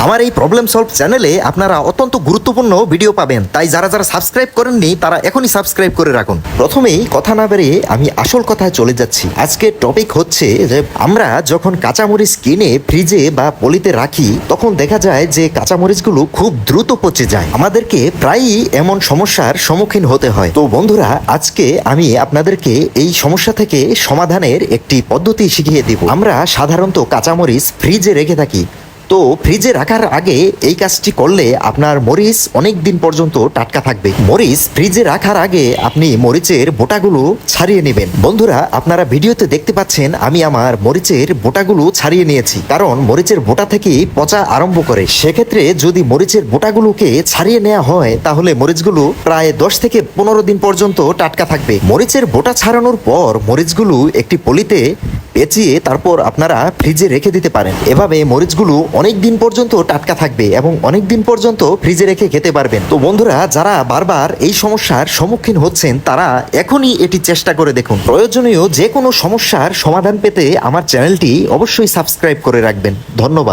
আমার এই problem solve চ্যানেলে আপনারা অত্যন্ত গুরুত্বপূর্ণ ভিডিও পাবেন, তাই যারা যারা সাবস্ক্রাইব করেননি তারা এখনই সাবস্ক্রাইব করে রাখুন। প্রথমেই কথা না বেরিয়ে আমি আসল কথায় চলে যাচ্ছি। আজকের টপিক হচ্ছে যে আমরা যখন কাঁচামরিচ কিনে ফ্রিজে বা পলিতে রাখি তখন দেখা যায় যে কাঁচামরিচগুলো খুব দ্রুত পচে যায়। আমাদেরকে প্রায়ই এমন সমস্যার সম্মুখীন হতে হয়। তো বন্ধুরা, আজকে আমি আপনাদেরকে এই সমস্যা থেকে সমাধানের একটি পদ্ধতি শিখিয়ে দিব। আমরা সাধারণত কাঁচামরিচ ফ্রিজে রেখে থাকি। তো ফ্রিজে রাখার আগে এই কাজটি করলে আপনার মরিচ অনেক দিন পর্যন্ত টাটকা থাকবে। মরিচ ফ্রিজে রাখার আগে আপনি মরিচের বোটাগুলো ছাড়িয়ে নেবেন। বন্ধুরা, আপনারা ভিডিওতে দেখতে পাচ্ছেন আমি আমার মরিচের বোটাগুলো ছাড়িয়ে নিয়েছি, কারণ মরিচের বোটা থেকে পচা আরম্ভ করে। সেক্ষেত্রে যদি মরিচের বোটাগুলোকে ছাড়িয়ে নেওয়া হয় তাহলে মরিচগুলো প্রায় 10 থেকে 15 দিন পর্যন্ত টাটকা থাকবে। মরিচের বোটা ছাড়ানোর পর মরিচগুলো একটি পলিতে পেঁচিয়ে তারপর আপনারা ফ্রিজে রেখে দিতে পারেন। এভাবে মরিচগুলো অনেক দিন পর্যন্ত টাটকা থাকবে এবং অনেক দিন পর্যন্ত ফ্রিজে রেখে খেতে পারবেন। তো বন্ধুরা, যারা বারবার এই সমস্যার সম্মুখীন হচ্ছেন তারা এখনই এটি চেষ্টা করে দেখুন। প্রয়োজনীয় যে কোনো সমস্যার সমাধান পেতে আমার চ্যানেলটি অবশ্যই সাবস্ক্রাইব করে রাখবেন। ধন্যবাদ।